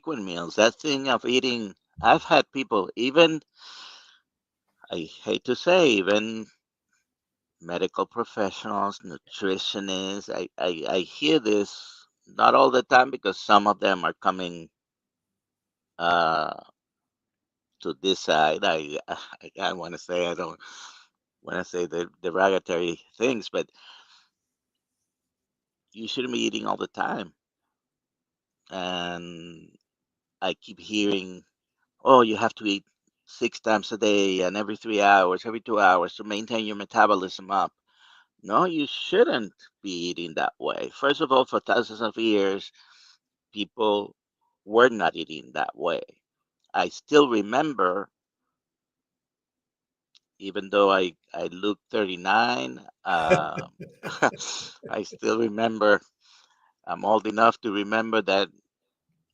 frequent meals. That thing of eating, I've had people, even, I hate to say, even medical professionals, nutritionists, I hear this not all the time because some of them are coming uh, to this side. I want to say, I don't want to say the derogatory things, but you shouldn't be eating all the time. And I keep hearing, oh, you have to eat 6 times a day and every 3 hours, every 2 hours to maintain your metabolism up. No, you shouldn't be eating that way. First of all, for thousands of years, people were not eating that way. I still remember, even though I look 39, I still remember, I'm old enough to remember that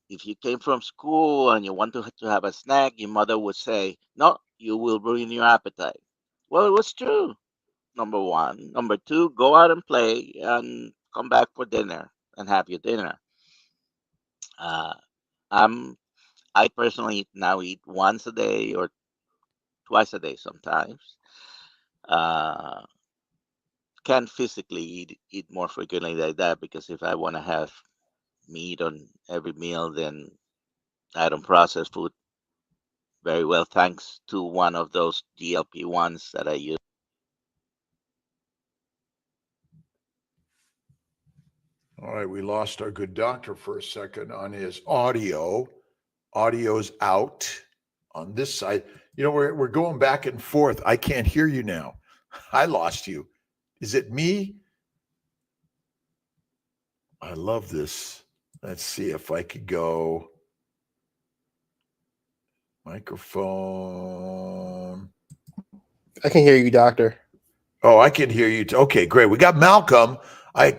if you came from school and you want to have a snack, your mother would say, no, you will ruin your appetite. Well, it was true, number one. Number two, go out and play and come back for dinner and have your dinner. Uh, I'm, I personally now eat once a day or twice a day sometimes. Uh, can't physically eat more frequently like that because if I want to have meat on every meal, then I don't process food very well, thanks to one of those GLP-1s that I use. All right, we lost our good doctor for a second on his audio. Audio's out on this side. You know, we're going back and forth. I can't hear you now. I lost you. Is it me? I love this. Let's see if I could go microphone. I can hear you, doctor. Oh, I can hear you. Okay, great. We got Malcolm.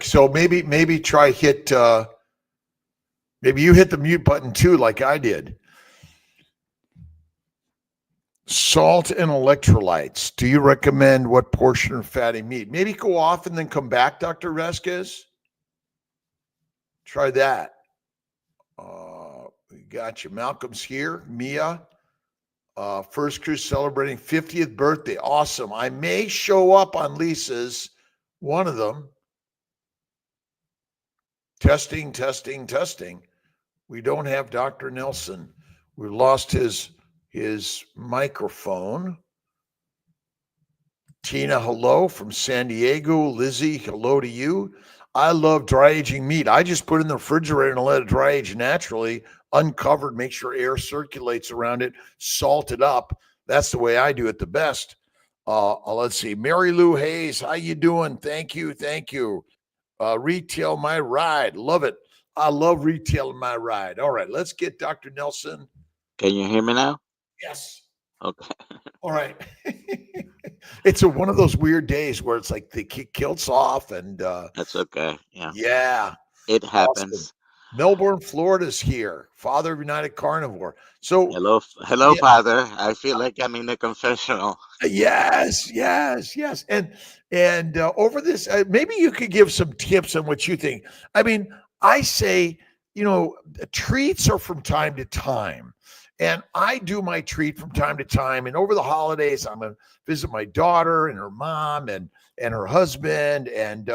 So maybe try hit maybe you hit the mute button too, like I did. Salt and electrolytes. Do you recommend what portion of fatty meat? Maybe go off and then come back, Dr. Vasquez. Try that. We got you. Malcolm's here. Mia. First Crew celebrating 50th birthday. Awesome. I may show up on Lisa's, one of them. Testing. We don't have Dr. Nelson. We lost his microphone. Tina, hello from San Diego. Lizzie, hello to you. I love dry aging meat. I just put it in the refrigerator and let it dry age naturally, uncovered, make sure air circulates around it, salt it up. That's the way I do it the best. Let's see. Mary Lou Hayes, how you doing? Thank you. Retail my ride. Love it. I love retailing my ride. All right, let's get Dr. Nelson. Can you hear me now? Yes. Okay. All right. It's one of those weird days where it's like they kick Kiltz off and That's okay. Yeah. Yeah. It happens. Awesome. Melbourne, Florida's here. Father of United Carnivore. So Hello, yeah. Father. I feel like I'm in a confessional. Yes. And over this, maybe you could give some tips on what you think. I mean, I say, treats are from time to time. And I do my treat from time to time. And over the holidays, I'm going to visit my daughter and her mom and her husband. And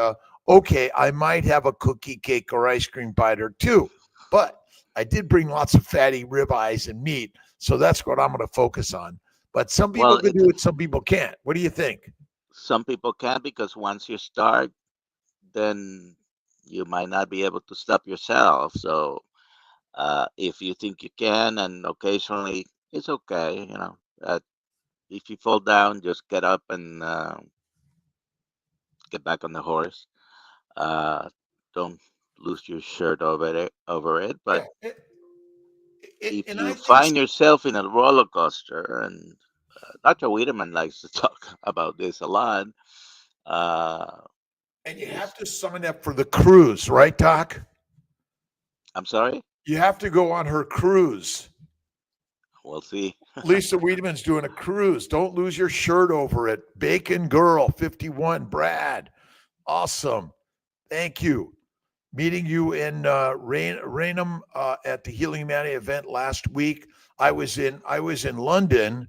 okay, I might have a cookie, cake, or ice cream bite or two. But I did bring lots of fatty ribeyes and meat. So that's what I'm going to focus on. But some people can do it, some people can't. What do you think? Some people can, because once you start, then you might not be able to stop yourself. So if you think you can, and occasionally it's okay, if you fall down, just get up and get back on the horse. Don't lose your shirt over it. But if you find yourself in a roller coaster, and Dr. Wiedemann likes to talk about this a lot. And you have to sign up for the cruise, right, Doc? I'm sorry? You have to go on her cruise. We'll see. Lisa Wiedemann's doing a cruise. Don't lose your shirt over it. Bacon Girl 51, Brad. Awesome. Thank you. Meeting you in Raynham at the Healing Humanity event last week. I was in London.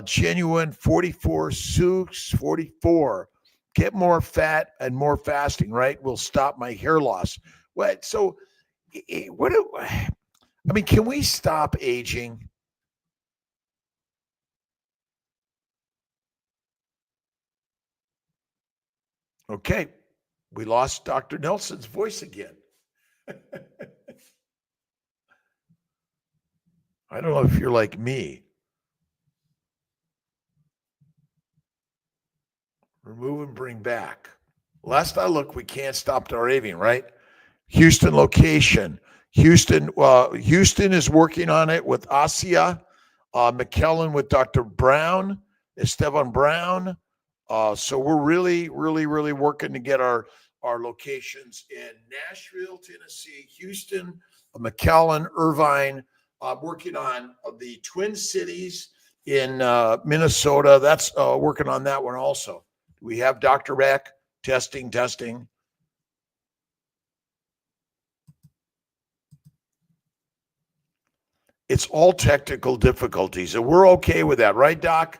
Genuine 44 Sux 44. Get more fat and more fasting. Right, will stop my hair loss. What? So, what? I mean, can we stop aging? Okay, we lost Dr. Nelson's voice again. I don't know if you're like me. Remove and bring back. Last I looked, we can't stop our avian, right? Houston location. Houston is working on it with Asia, McKellen with Dr. Brown, Esteban Brown. So we're really, really, really working to get our locations in Nashville, Tennessee, Houston, McAllen, Irvine. Working on the Twin Cities in Minnesota. That's working on that one also. We have Dr. Rack testing. It's all technical difficulties, and we're okay with that, right, Doc?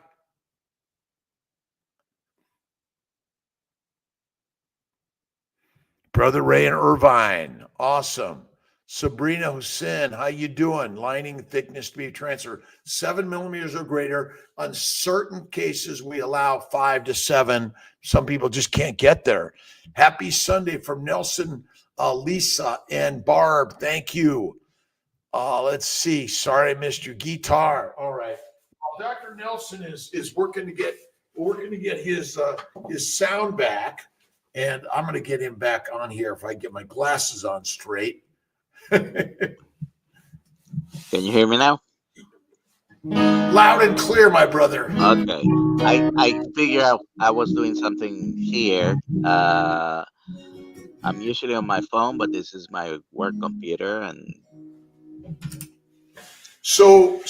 Brother Ray and Irvine, awesome. Sabrina Hussein, how you doing? Lining thickness to be a transfer 7 millimeters or greater. On certain cases, we allow 5 to 7. Some people just can't get there. Happy Sunday from Nelson, Lisa, and Barb. Thank you. Let's see. Sorry I missed your guitar. All right. Well, Dr. Nelson is working to get his sound back, and I'm going to get him back on here if I get my glasses on straight. Can you hear me now? Loud and clear, my brother. Okay. I figure out I was doing something here. I'm usually on my phone, but this is my work computer, and So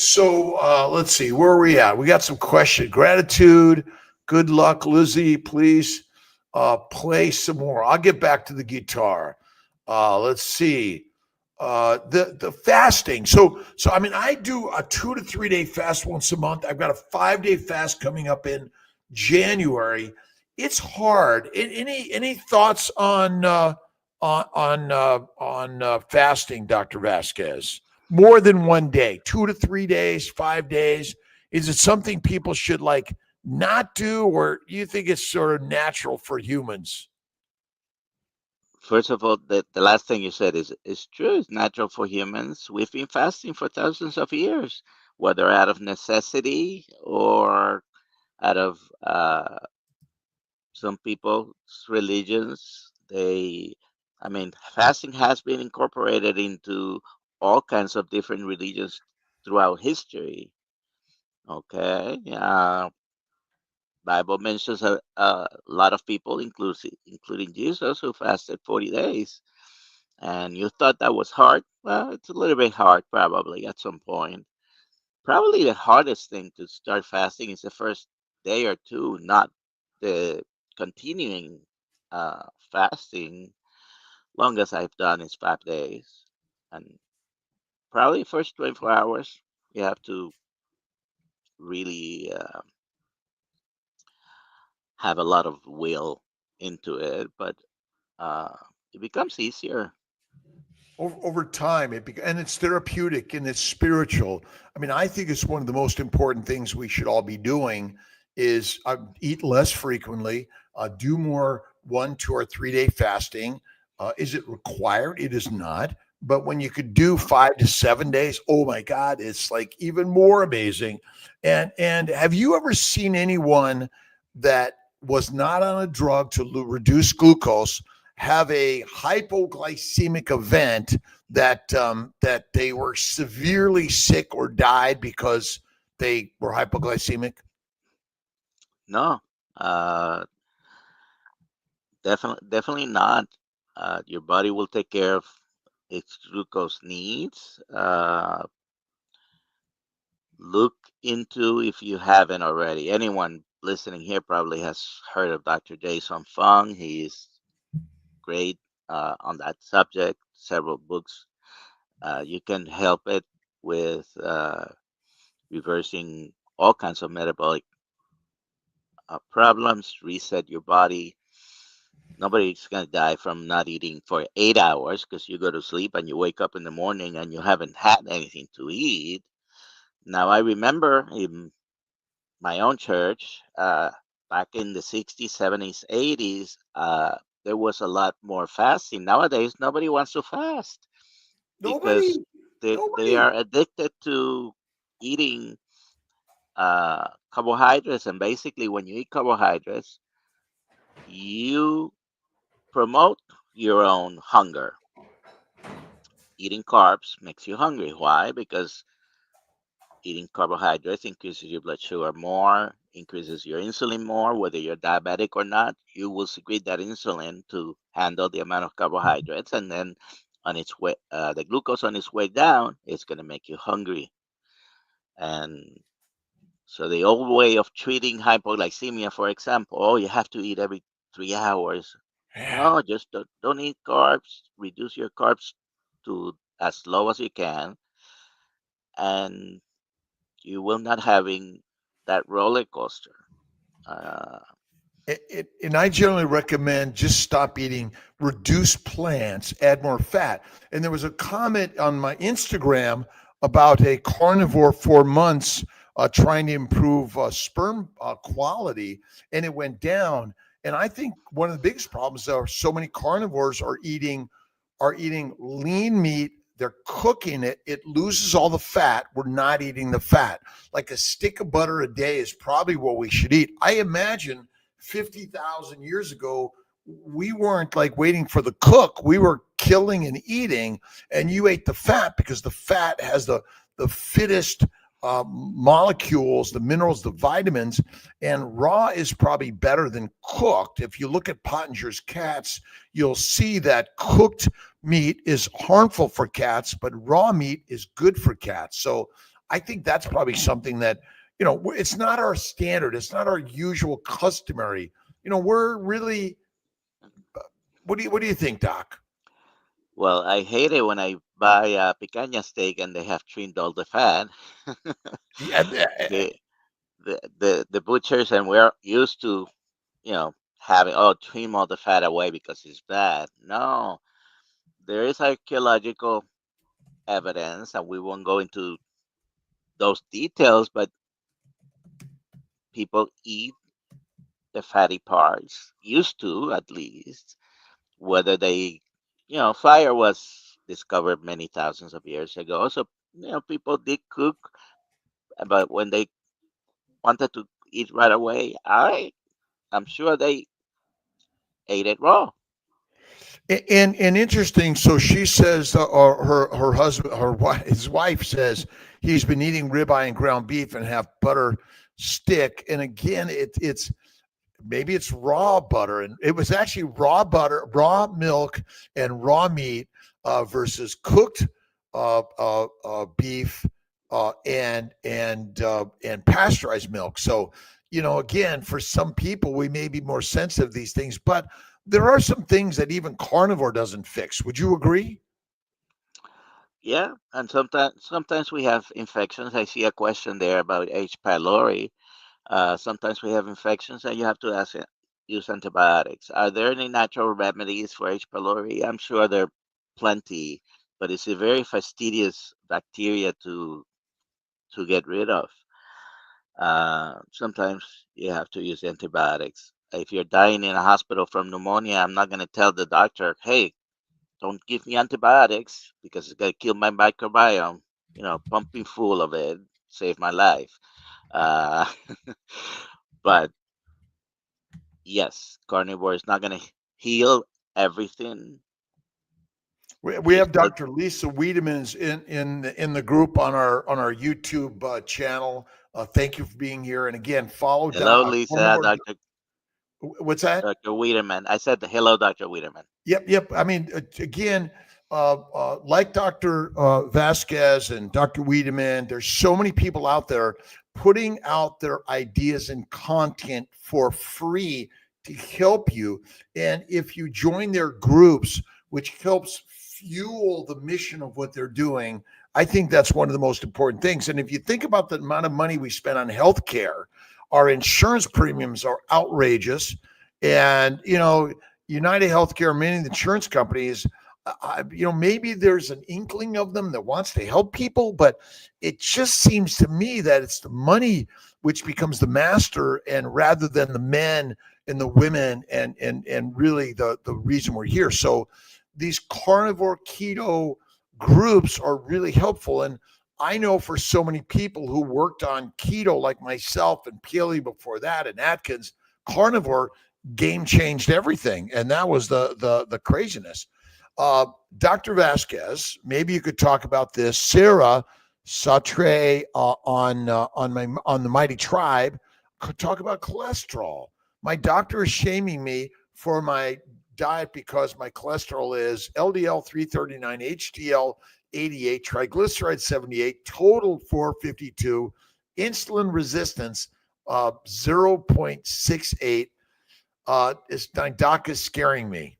let's see, where are we at? We got some question. Gratitude. Good luck, Lizzie. Please play some more. I'll get back to the guitar. Let's see. The fasting. So I mean, I do a 2 to 3 day fast once a month. I've got a 5 day fast coming up in January. It's hard. Any thoughts on fasting, Dr. Vasquez? More than one day, 2 to 3 days, 5 days. Is it something people should like not do, or do you think it's sort of natural for humans? first of all, the last thing you said is true. It's natural for humans. We've been fasting for thousands of years, whether out of necessity or out of some people's religions. I mean, fasting has been incorporated into all kinds of different religions throughout history. Okay, Bible mentions a lot of people, including Jesus, who fasted 40 days. And you thought that was hard? Well, it's a little bit hard, probably at some point. Probably the hardest thing to start fasting is the first day or two, not the continuing fasting. Longest I've done is 5 days, and probably first 24 hours you have to really have a lot of will into it, but uh, it becomes easier. Over time, and it's therapeutic and it's spiritual. I mean, I think it's one of the most important things we should all be doing is eat less frequently, do more 1, 2, or 3 day fasting. Is it required? It is not. But when you could do 5 to 7 days, oh my God, it's like even more amazing. And have you ever seen anyone that was not on a drug to reduce glucose have a hypoglycemic event that they were severely sick or died because they were hypoglycemic? No, definitely not. Your body will take care of its glucose needs. Look into, if you haven't already. Anyone listening here probably has heard of Dr. Jason Fung. He's great on that subject, several books. You can help it with reversing all kinds of metabolic problems, reset your body. Nobody's going to die from not eating for 8 hours because you go to sleep and you wake up in the morning and you haven't had anything to eat. Now, I remember in my own church, back in the 60s, 70s, 80s, there was a lot more fasting. Nowadays, nobody wants to fast because Nobody, they nobody. are addicted to eating carbohydrates. And basically, when you eat carbohydrates, you promote your own hunger. Eating carbs makes you hungry. Why? Because eating carbohydrates increases your blood sugar more, increases your insulin more, whether you're diabetic or not. You will secrete that insulin to handle the amount of carbohydrates, and then on its way, the glucose on its way down is going to make you hungry. And so the old way of treating hypoglycemia, for example, oh, you have to eat every 3 hours. Yeah. No, just don't eat carbs. Reduce your carbs to as low as you can, and you will not having that roller coaster. Uh, And I generally recommend just stop eating, reduce plants, add more fat. And there was a comment on my Instagram about a carnivore 4 months trying to improve sperm quality, and it went down. And I think one of the biggest problems are so many carnivores are eating lean meat. They're cooking it. It loses all the fat. We're not eating the fat. Like a stick of butter a day is probably what we should eat. I imagine 50,000 years ago, we weren't like waiting for the cook. We were killing and eating, and you ate the fat because the fat has the fittest molecules, the minerals, the vitamins, and raw is probably better than cooked. If you look at Pottinger's cats, you'll see that cooked meat is harmful for cats, but raw meat is good for cats. So I think that's probably something that it's not our standard. It's not our usual customary. We're really. What do you think, Doc? well, I hate it when I buy a picanha steak and they have trimmed all the fat. Yeah, the, the butchers, and we're used to, having, oh, trim all the fat away because it's bad. No, there is archaeological evidence, and we won't go into those details, but people eat the fatty parts, used to at least, whether they, fire was discovered many thousands of years ago. So, people did cook, but when they wanted to eat right away, I'm sure they ate it raw. and interesting. So she says, or her husband, his wife says he's been eating ribeye and ground beef and have butter stick. And again, it's maybe it's raw butter, and it was actually raw butter, raw milk, and raw meat versus cooked beef and pasteurized milk. So again, for some people, we may be more sensitive to these things, but there are some things that even carnivore doesn't fix. Would you agree? Yeah, and sometimes we have infections. I see a question there about H. pylori. Sometimes we have infections, and you have to use antibiotics. Are there any natural remedies for H. pylori? I'm sure there are plenty, but it's a very fastidious bacteria to get rid of. Sometimes you have to use antibiotics. If you're dying in a hospital from pneumonia, I'm not going to tell the doctor, hey, don't give me antibiotics because it's going to kill my microbiome. Pump me full of it, save my life. Uh, but yes, carnivore is not going to heal everything. We Just have Dr. Lisa Wiedemans in the group on our YouTube channel. Thank you for being here. And again, follow hello, Lisa, carnivore. What's that? Dr. Wiederman. I said hello, Dr. Wiederman. Yep. I mean, again, like Dr. Vasquez and Dr. Wiedemann, there's so many people out there putting out their ideas and content for free to help you. And if you join their groups, which helps fuel the mission of what they're doing. I think that's one of the most important things. And if you think about the amount of money we spend on healthcare, our insurance premiums are outrageous. And, United Healthcare, many of the insurance companies, maybe there's an inkling of them that wants to help people, but it just seems to me that it's the money which becomes the master, and rather than the men and the women and really the reason we're here. So these carnivore keto groups are really helpful. And I know for so many people who worked on keto, like myself and paleo before that, and Atkins, carnivore game changed everything, and that was the craziness. Uh, Dr. Vasquez, maybe you could talk about this. Sarah Sautre on the Mighty Tribe could talk about cholesterol. My doctor is shaming me for my diet because my cholesterol is LDL 339, HDL 88, triglyceride 78, total 452, insulin resistance 0.68. My doc is scaring me.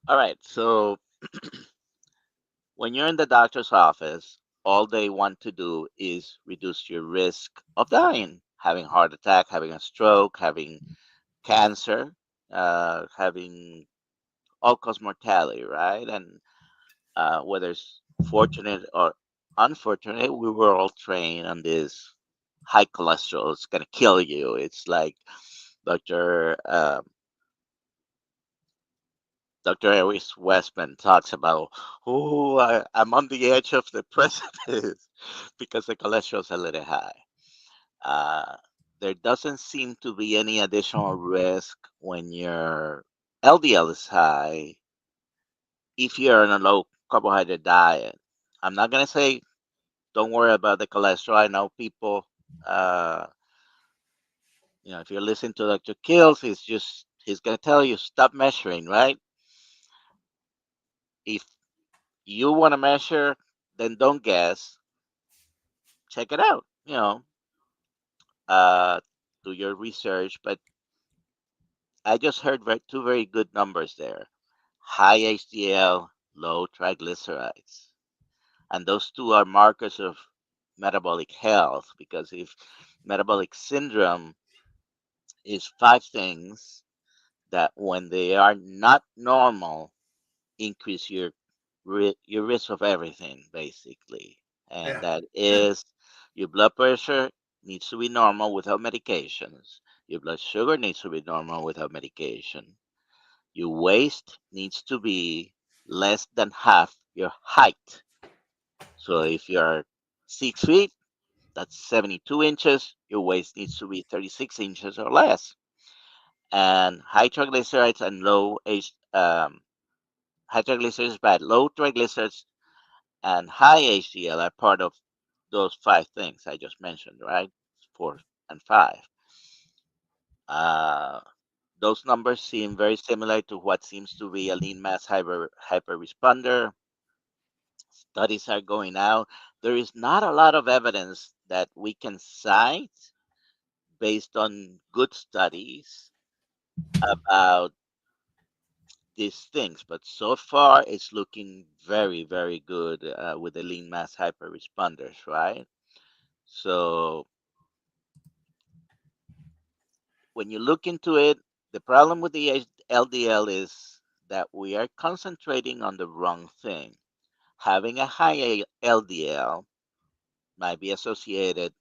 All right. So when you're in the doctor's office, all they want to do is reduce your risk of dying, having heart attack, having a stroke, having cancer, having all cause mortality, right? And whether it's fortunate or unfortunate, we were all trained on this high cholesterol. It's gonna kill you. It's like Dr. Dr. Aries Westman talks about, oh, I'm on the edge of the precipice because the cholesterol's a little high. Uh, there doesn't seem to be any additional risk when your LDL is high if you're on a low carbohydrate diet. I'm not going to say don't worry about the cholesterol. I know people, uh, if you're listening to Dr. Kiltz, he's going to tell you stop measuring, right? If you want to measure, then don't guess. Check it out. Uh, do your research. But I just heard two very good numbers there: high HDL, low triglycerides, and those two are markers of metabolic health. Because if metabolic syndrome is five things that, when they are not normal, increase your risk of everything basically, and Yeah. that is your blood pressure needs to be normal without medications, your blood sugar needs to be normal without medication, your waist needs to be less than half your height. So if you're 6 feet, that's 72 inches, your waist needs to be 36 inches or less. And high triglycerides and high triglycerides is bad, low triglycerides and high HDL are part of those five things I just mentioned, right? Four and five. Uh, those numbers seem very similar to what seems to be a lean mass hyper responder. Studies are going out. There is not a lot of evidence that we can cite based on good studies about these things, but so far it's looking very, very good with the lean mass hyper responders, right? So when you look into it, the problem with the LDL is that we are concentrating on the wrong thing. Having a high LDL might be associated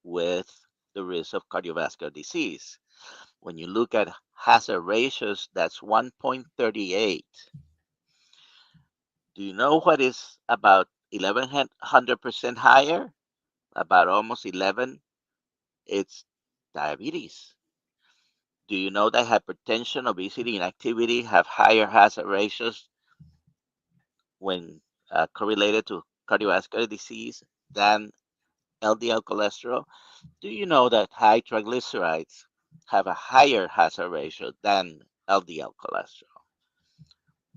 with the risk of cardiovascular disease. When you look at hazard ratios, that's 1.38. Do you know what is about 1100% higher? About almost 11. It's diabetes. Do you know that hypertension, obesity, and activity have higher hazard ratios when correlated to cardiovascular disease than LDL cholesterol? Do you know that high triglycerides have a higher hazard ratio than LDL cholesterol?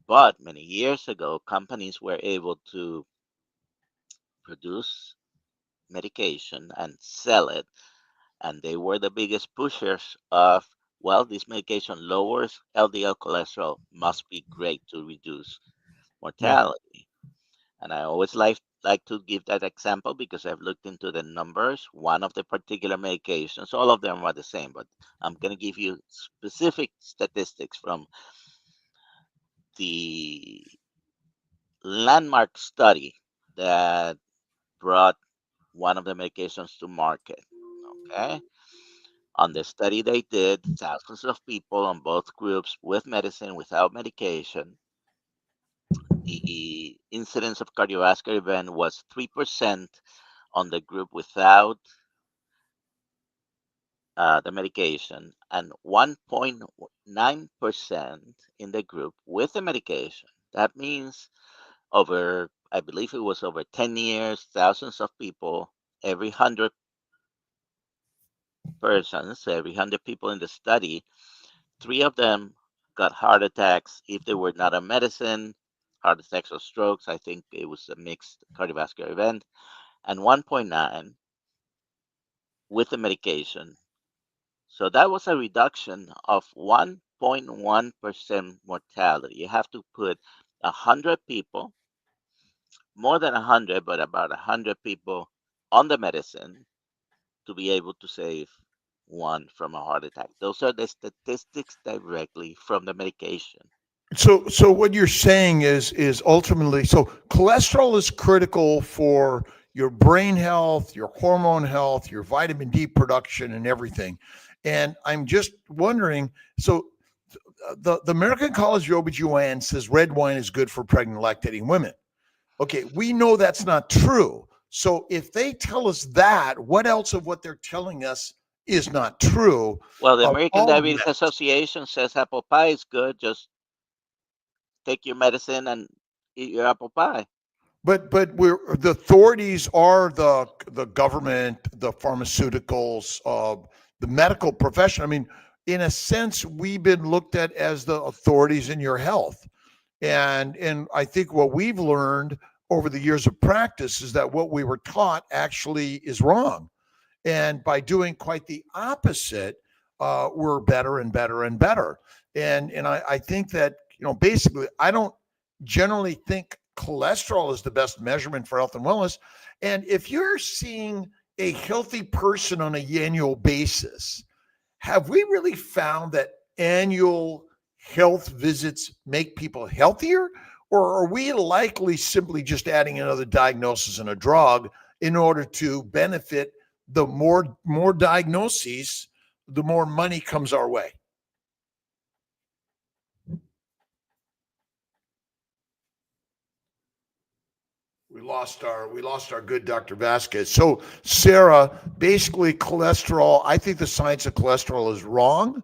But many years ago, companies were able to produce medication and sell it, and they were the biggest pushers of Well, this medication lowers LDL cholesterol, must be great to reduce Yeah. mortality. And I always like to give that example because I've looked into the numbers. One of the particular medications, all of them are the same, but I'm going to give you specific statistics from the landmark study that brought one of the medications to market. Okay. On the study they did, thousands of people on both groups with medicine, without medication. The incidence of cardiovascular event was 3% on the group without the medication and 1.9% in the group with the medication. That means I believe it was over 10 years, thousands of people, every 100 persons, every 100 people in the study, three of them got heart attacks if they were not on medicine, heart attacks or strokes. I think it was a mixed cardiovascular event, and 1.9 with the medication. So that was a reduction of 1.1% mortality. You have to put 100 people, more than 100, but about 100 people on the medicine to be able to save one from a heart attack. Those are the statistics directly from the medication. So what you're saying is ultimately, so cholesterol is critical for your brain health, your hormone health, your vitamin D production, and everything. And I'm just wondering, so the American College of OBGYN says red wine is good for pregnant lactating women. Okay, we know that's not true. So if they tell us that, what else of what they're telling us is not true Well, the of American all of Diabetes medicine? Association says apple pie is good. Just take your medicine and eat your apple pie. But we're the authorities are the government, the pharmaceuticals, the medical profession. I mean, in a sense, we've been looked at as the authorities in your health, and I think what we've learned over the years of practice is that what we were taught actually is wrong, and by doing quite the opposite, we're better and better and better. And I think that basically, I don't generally think cholesterol is the best measurement for health and wellness. And if you're seeing a healthy person on an annual basis, have we really found that annual health visits make people healthier? Or are we likely simply just adding another diagnosis and a drug in order to benefit? The more diagnoses, the more money comes our way. We lost our good Dr. Vasquez. So Sarah, basically cholesterol, I think the science of cholesterol is wrong.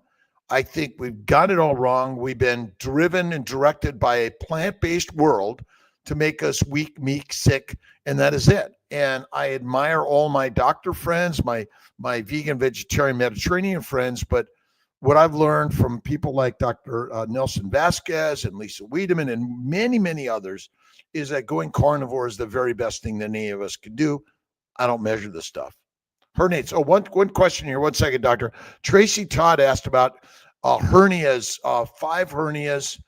I think we've got it all wrong. We've been driven and directed by a plant-based world to make us weak, meek, sick, and that is it. And I admire all my doctor friends, my vegan, vegetarian, Mediterranean friends, but what I've learned from people like Dr. Nelson Vasquez and Lisa Wiedemann and many, many others is that going carnivore is the very best thing that any of us can do. I don't measure this stuff. Herniates. Oh, one question here. 1 second, doctor. Tracy Todd asked about hernias, 5 hernias,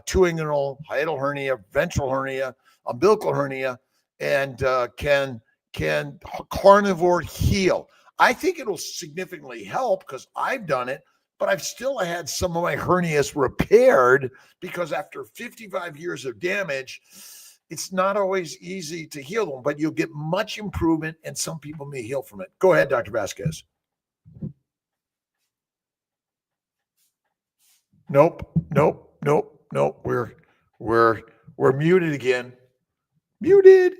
two inguinal, hiatal hernia, ventral hernia, umbilical hernia, and can carnivore heal? I think it'll significantly help because I've done it, but I've still had some of my hernias repaired because after 55 years of damage, it's not always easy to heal them, but you'll get much improvement, and some people may heal from it. Go ahead, Dr. Vasquez. Nope. We're muted again. Muted.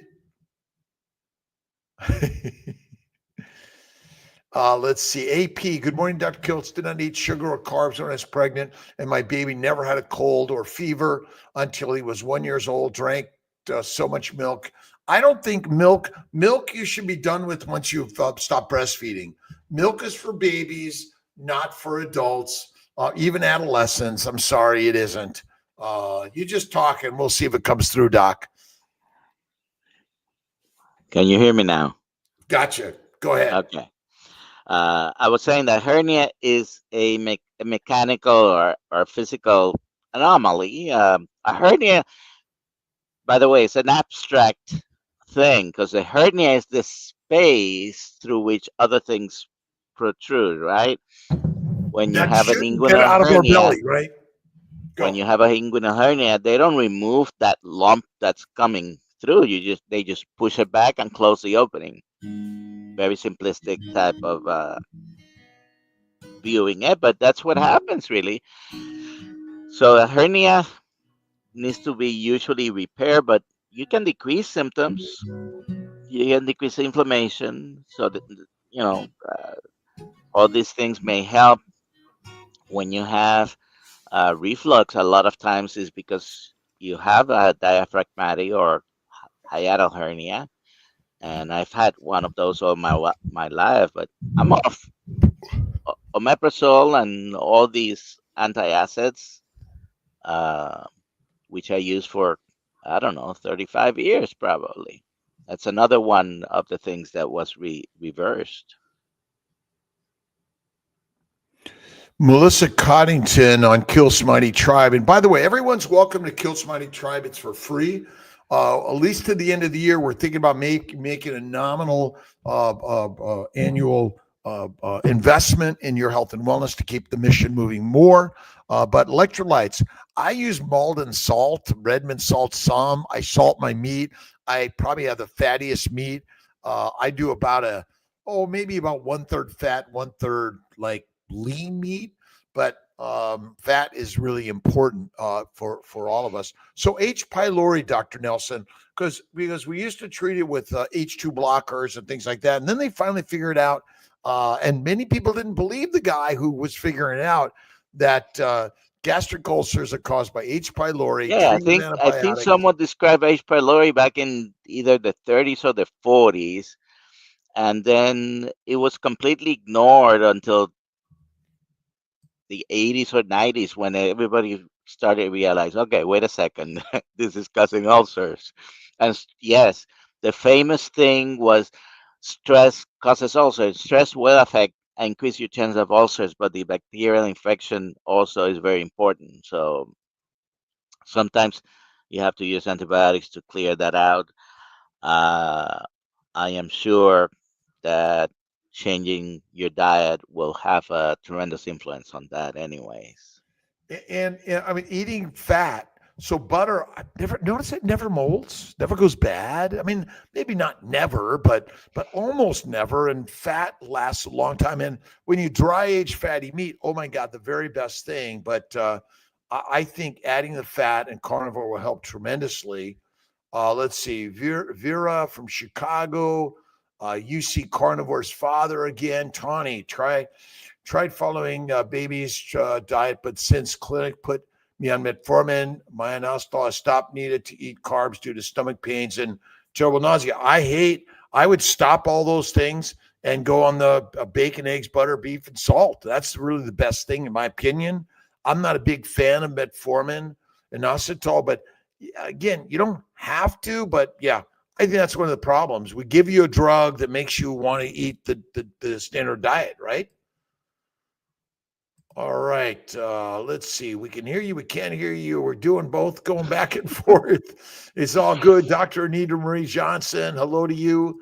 Let's see. AP. Good morning, Dr. Kiltz. Did not eat sugar or carbs when I was pregnant, and my baby never had a cold or fever until he was 1 year old. Drank so much milk. I don't think milk you should be done with once you've stopped breastfeeding. Milk is for babies, not for adults, even adolescents. I'm sorry, it isn't. You just talk and we'll see if it comes through, Doc. Can you hear me now? Gotcha. Go ahead. Okay. I was saying that hernia is a a mechanical or physical anomaly. A hernia, by the way, is an abstract thing because a hernia is the space through which other things protrude, right? When you That have an shouldn't get inguinal out of our hernia, belly, right? when Go. you have a inguinal hernia, they don't remove that lump that's coming through. They just push it back and close the opening. Very simplistic type of viewing it, but that's what happens really. So a hernia needs to be usually repaired, but you can decrease symptoms. You can decrease inflammation, so that all these things may help when you have reflux. A lot of times is because you have a diaphragmatic or hiatal hernia, and I've had one of those all my life. But I'm off omeprazole and all these antacids, uh, which I use for I don't know 35 years probably. That's another one of the things that was reversed. Melissa Coddington on Kiltz Mighty Tribe. And by the way, everyone's welcome to Kiltz Mighty Tribe. It's for free. At least to the end of the year, we're thinking about making a nominal annual investment in your health and wellness to keep the mission moving more. But electrolytes, I use Malden salt, Redmond salt some. I salt my meat. I probably have the fattiest meat. I do about maybe about 1/3 fat, 1/3 like lean meat, but fat is really important for all of us. So H. pylori, Dr. Nelson, because we used to treat it with H2 blockers and things like that, and then they finally figured out, and many people didn't believe the guy who was figuring it out that gastric ulcers are caused by H. pylori, Yeah, treated with I think antibiotics. someone described H. pylori back in either the 30s or the 40s, and then it was completely ignored until the 80s or 90s when everybody started to realize, okay, wait a second, this is causing ulcers. And yes, the famous thing was stress causes ulcers. Stress will affect increase your chance of ulcers, but the bacterial infection also is very important. So sometimes you have to use antibiotics to clear that out. Uh, I am sure that changing your diet will have a tremendous influence on that, anyways. And I mean, eating fat. So butter, I never notice it never molds, never goes bad. I mean, maybe not never, but almost never. And fat lasts a long time. And when you dry age fatty meat, oh my God, the very best thing. But I think adding the fat and carnivore will help tremendously. Let's see, Vera from Chicago, UC Carnivore's father again. Tawny, tried following baby's diet, but since clinic put me on metformin, my inositol, I stopped needed to eat carbs due to stomach pains and terrible nausea. I would stop all those things and go on the bacon, eggs, butter, beef, and salt. That's really the best thing, in my opinion. I'm not a big fan of metformin and inositol, but again, you don't have to, but yeah, I think that's one of the problems. We give you a drug that makes you want to eat the standard diet, right? All right. Let's see. We can hear you. We can't hear you. We're doing both, going back and forth. It's all good. Dr. Anita Marie Johnson, hello to you.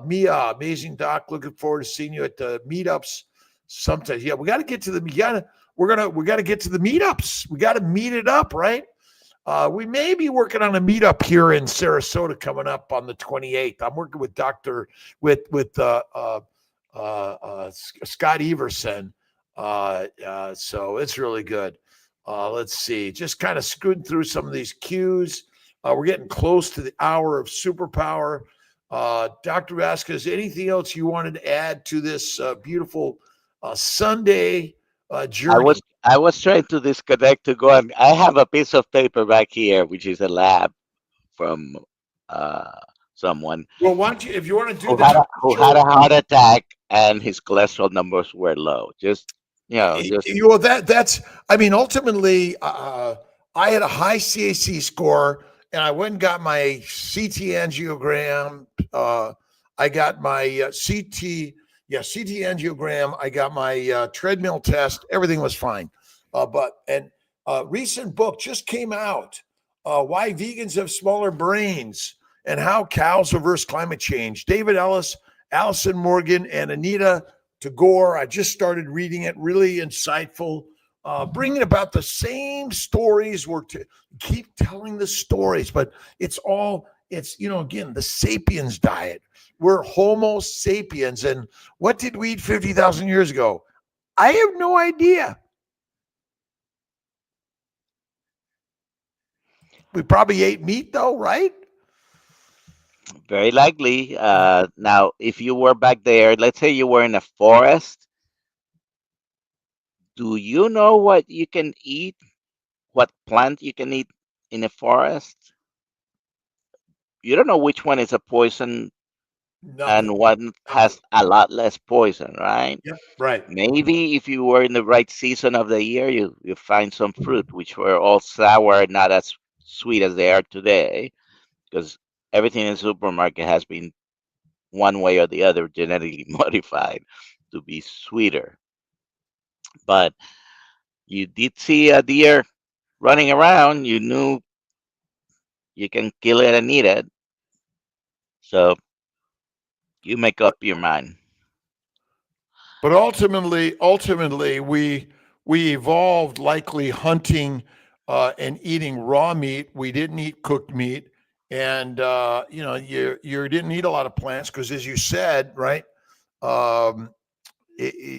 Mia, amazing doc. Looking forward to seeing you at the meetups sometimes. Yeah, we got to get to the we got to get to the meetups. We got to meet it up, right? We may be working on a meetup here in Sarasota coming up on the 28th. I'm working with Scott Everson. So it's really good. Let's see, just kind of scooting through some of these cues. We're getting close to the hour of superpower. Dr. Vasquez, anything else you wanted to add to this beautiful Sunday journey? I was trying to disconnect to go and I have a piece of paper back here, which is a lab from uh, someone Well, why don't you, if you want to do that, who had a show. heart attack and his cholesterol numbers were low. Just just You know, that's I mean, ultimately, I had a high CAC score, and I went and got my CT angiogram. I got my CT, Yeah, CT angiogram. I got my treadmill test. Everything was fine. Recent book just came out. Why vegans have smaller brains and how cows reverse climate change. David Ellis, Allison Morgan, and Anita Tagore. I just started reading it. Really insightful. Bringing about the same stories. Keep telling the stories, but it's again, the sapiens diet. We're Homo sapiens. And what did we eat 50,000 years ago? I have no idea. We probably ate meat, though, right? Very likely. Now, if you were back there, let's say you were in a forest, do you know what you can eat? What plant you can eat in a forest? You don't know which one is a poison and Nothing. one Nothing. has a lot less poison, right? Yeah, right. Maybe if you were in the right season of the year, you find some fruit which were all sour, not as sweet as they are today, because everything in the supermarket has been one way or the other genetically modified to be sweeter. But you did see a deer running around, you knew you can kill it and eat it. So you make But up your mind. but ultimately, we evolved likely hunting and eating raw meat. We didn't eat cooked meat, and you didn't eat a lot of plants because, as you said, right, um,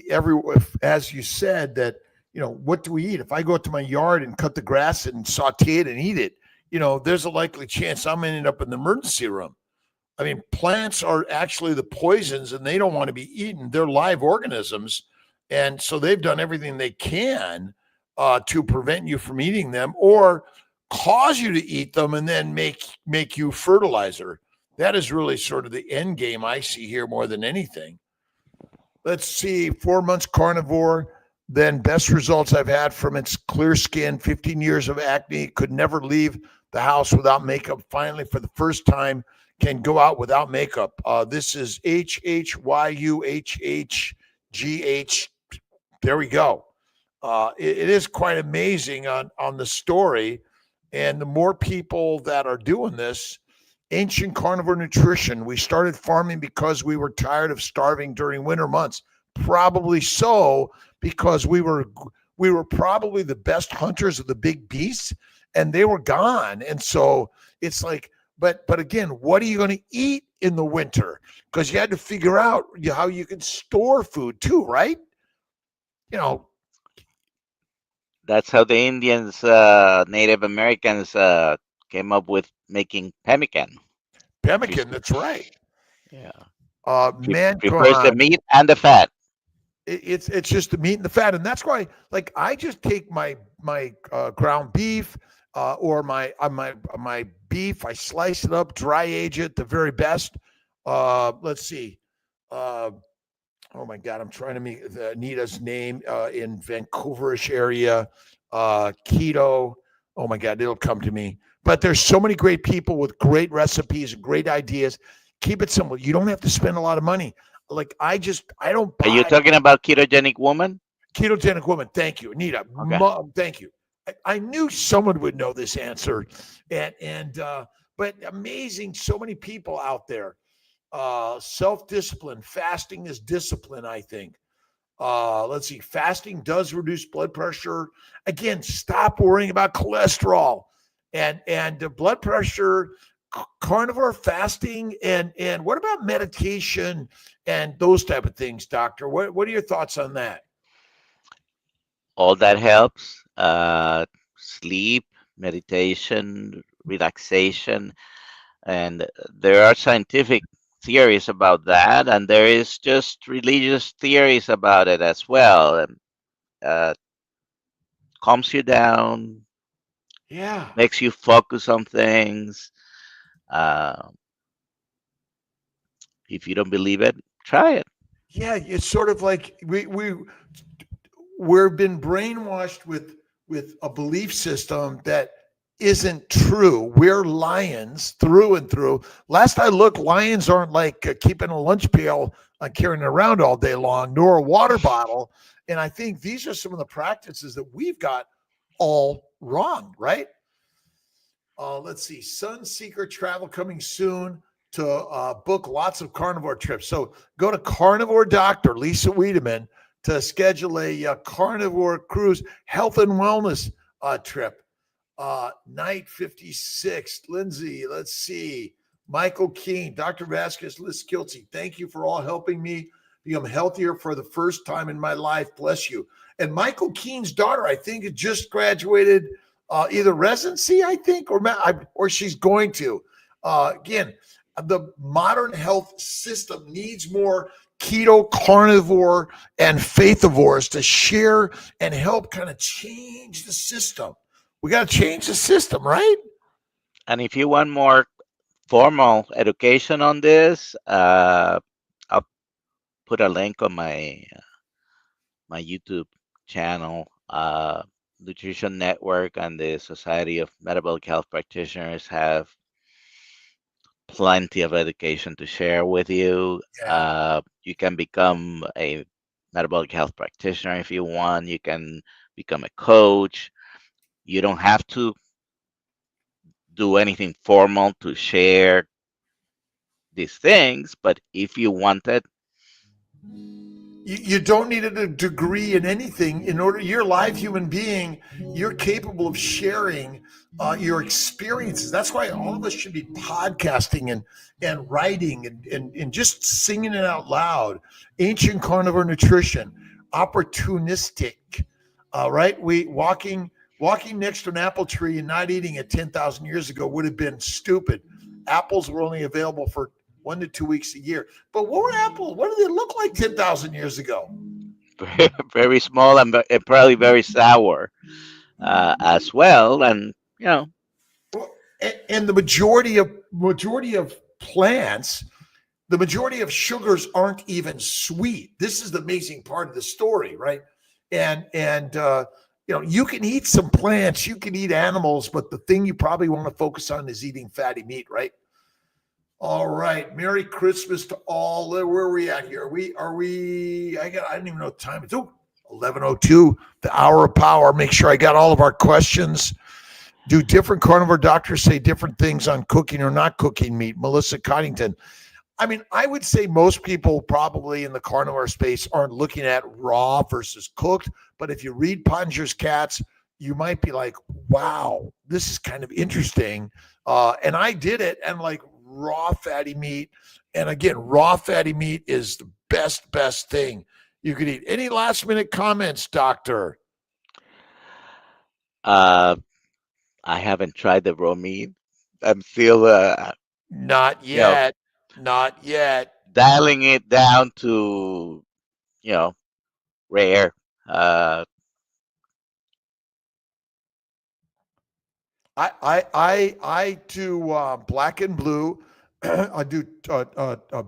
every as you said that what do we eat? If I go out to my yard and cut the grass and saute it and eat it, there's a likely chance I'm ending up in the emergency room. I mean, plants are actually the poisons and they don't want to be eaten. They're live organisms. And so they've done everything they can to prevent you from eating them or cause you to eat them and then make you fertilizer. That is really sort of the end game I see here more than anything. Let's see, 4 months carnivore, then best results I've had from its clear skin, 15 years of acne, could never leave the house without makeup. Finally, for the first time, can go out without makeup. This is HHYUHHGH. There we go. It is quite amazing on the story. And the more people that are doing this, ancient carnivore nutrition. We started farming because we were tired of starving during winter months. Probably so, because we were probably the best hunters of the big beasts, and they were gone. And so it's like, but again, what are you going to eat in the winter? Because you had to figure out how you can store food too, right? You know, That's how the Indians, Native Americans, came up with making pemmican, which is pemmican. That's right. yeah, prepares the Mankind. meat and the fat. It's just the meat and the fat, and that's why like I just take my ground beef or my beef, I slice it up, dry age it the very best. Let's see. Uh, oh my God, I'm trying to make Anita's name in Vancouverish area. Keto. Oh my God, it'll come to me. But there's so many great people with great recipes, great ideas. Keep it simple. You don't have to spend a lot of money. Like I don't Are you buy talking about ketogenic woman? ketogenic woman. Thank you, Anita. Okay. Thank you. I knew someone would know this answer, but amazing. So many people out there. Self discipline. Fasting is discipline. I think. Let's see. Fasting does reduce blood pressure. Again, stop worrying about cholesterol and blood pressure. Carnivore fasting and what about meditation and those type of things, doctor? What are your thoughts on that? All that helps. Sleep, meditation, relaxation, and there are scientific theories about that, and there is just religious theories about it as well. And uh, calms you down, Yeah. makes you focus on things. Uh, if you don't believe it, try it. Yeah, it's sort of like we've been brainwashed with a belief system that isn't true. We're lions through and through. Last I looked, lions aren't like keeping a lunch pail carrying it around all day long, nor a water bottle. And I think these are some of the practices that we've got all wrong, right? Let's see. Sunseeker Travel coming soon to book lots of carnivore trips. So go to Carnivore Doctor Lisa Wiedemann to schedule a carnivore cruise health and wellness trip. Night 56. Lindsay, let's see. Michael Keene, Dr. Vasquez, Liz Kiltz, thank you for all helping me become healthier for the first time in my life. Bless you. And Michael Keene's daughter, I think, had just graduated either residency, I think, or she's going to. Again, the modern health system needs more keto, carnivore, and faithivores to share and help kind of change the system. We got to change the system, right? And if you want more formal education on this, I'll put a link on my YouTube channel. Nutrition Network and the Society of Metabolic Health Practitioners have plenty of education to share with you. Yeah. You can become a metabolic health practitioner if you want. You can become a coach. You don't have to do anything formal to share these things, but if you want it, You don't need a degree in anything in order. You're a live human being. You're capable of sharing your experiences. That's why all of us should be podcasting and writing and just singing it out loud. Ancient carnivore nutrition, opportunistic. Right? Walking next to an apple tree and not eating it 10,000 years ago would have been stupid. Apples were only available for 1 to 2 weeks a year. But what were apples? What did they look like 10,000 years ago? very small and probably very sour as well. And and the majority of plants, the majority of sugars aren't even sweet. This is the amazing part of the story, right? And you can eat some plants, you can eat animals, but the thing you probably want to focus on is eating fatty meat, right? All right. Merry Christmas to all. Where are we at here? Are we I didn't even know what time it's. 11:02, the hour of power. Make sure I got all of our questions. Do different carnivore doctors say different things on cooking or not cooking meat? Melissa Coddington. I mean, I would say most people probably in the carnivore space aren't looking at raw versus cooked. But if you read Ponger's Cats, you might be like, wow, this is kind of interesting. And I did it, and like raw fatty meat. And again, raw fatty meat is the best thing you could eat. Any last minute comments, doctor? I haven't tried the raw meat. I'm still Not yet. Not yet. dialing it down to rare. I do black and blue. I do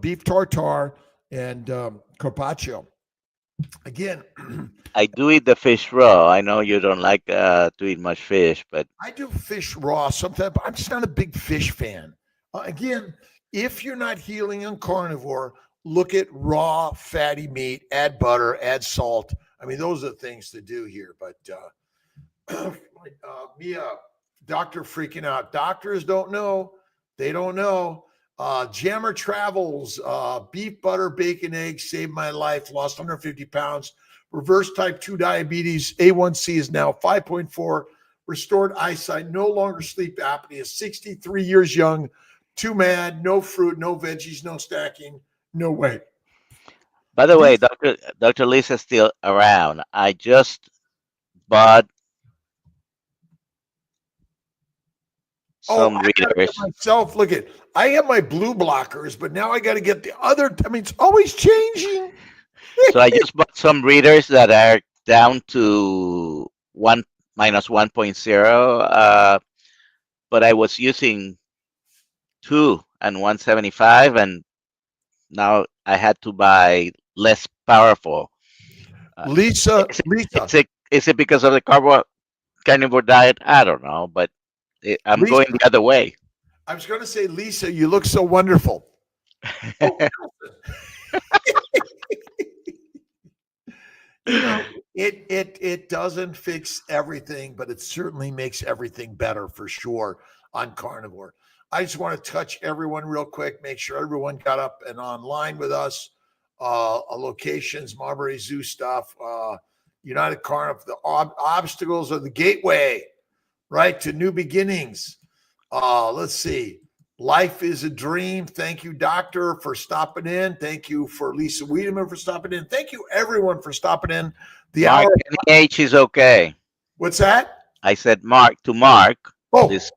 beef tartare and carpaccio. Again, I do eat the fish raw. I know you don't like to eat much fish, but I do fish raw sometimes, but I'm just not a big fish fan. Again, if you're not healing on carnivore, look at raw fatty meat, add butter, add salt. I mean, those are the things to do here. But Mia, doctor freaking out. Doctors don't know. They don't know. Jammer Travels, beef, butter, bacon, eggs saved my life. Lost 150 pounds. Reverse type 2 diabetes. A1C is now 5.4. Restored eyesight. No longer sleep apnea. 63 years young. Too mad. No fruit. No veggies. No stacking. No way. by the way, Dr. Lisa's still around. I just bought some I gotta readers. get myself. Look at. I have my blue blockers, but now I got to get the other. I mean, it's always changing. So I just bought some readers that are down to 1 - 1.0. But I was using 2 and 175, and now I had to buy less powerful. Lisa, Is it because of the carnivore diet? I don't know, but I'm Lisa, going the other way. I was going to say, Lisa, you look so wonderful. Oh, you know, it doesn't fix everything, but it certainly makes everything better for sure on carnivore. I just want to touch everyone real quick, make sure everyone got up and online with us. Locations, Marbury Zoo stuff, United Carnivore, the obstacles are the gateway, right, to new beginnings. Let's see. Life is a dream. Thank you, Doctor, for stopping in. Thank you for Lisa Wiedemann for stopping in. Thank you, everyone, for stopping in. The Mark, hour. any age is okay. What's that? I said Mark to Mark. Oh, This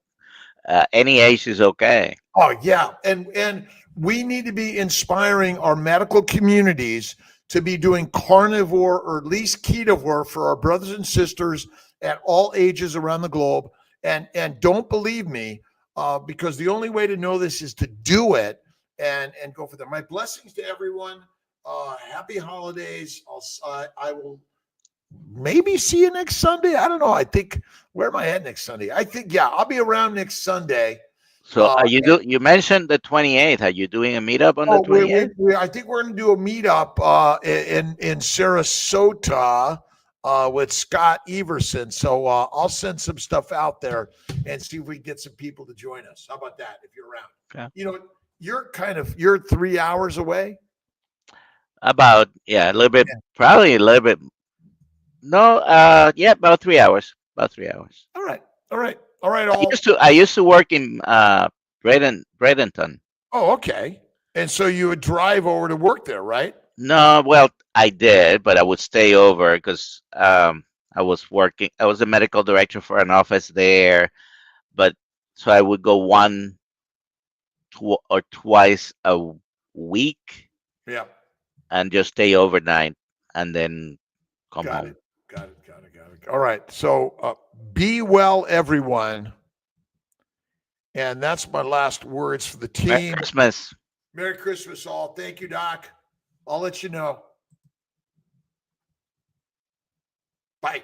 any age is okay. oh yeah, and we need to be inspiring our medical communities to be doing carnivore or at least ketovore for our brothers and sisters at all ages around the globe. And don't believe me, because the only way to know this is to do it and go for them. My blessings to everyone. Happy holidays. I will maybe see you next Sunday. I don't know. I think where am I at next Sunday? I think I'll be around next Sunday. So are you do? You mentioned the 28th. Are you doing a meetup on the Oh, 28th? I think we're going to do a meetup in Sarasota with Scott Everson. So I'll send some stuff out there and see if we can get some people to join us. How about that? If you're around, Okay. you know, you're 3 hours away. About a little bit, Yeah. probably a little bit. No, yeah, about 3 hours. About 3 hours. All right, all right, all right. I used to work in Bradenton. Oh, okay. And so you would drive over to work there, right? No, well, I did, but I would stay over because I was working. I was a medical director for an office there, but so I would go or twice a week Yeah. and just stay overnight and then come Got home. it. Got it. Got it. Got it. All right. So be well, everyone. And that's my last words for the Merry team. Christmas. Merry Christmas, all. Thank you, Doc. I'll let you know. Bye.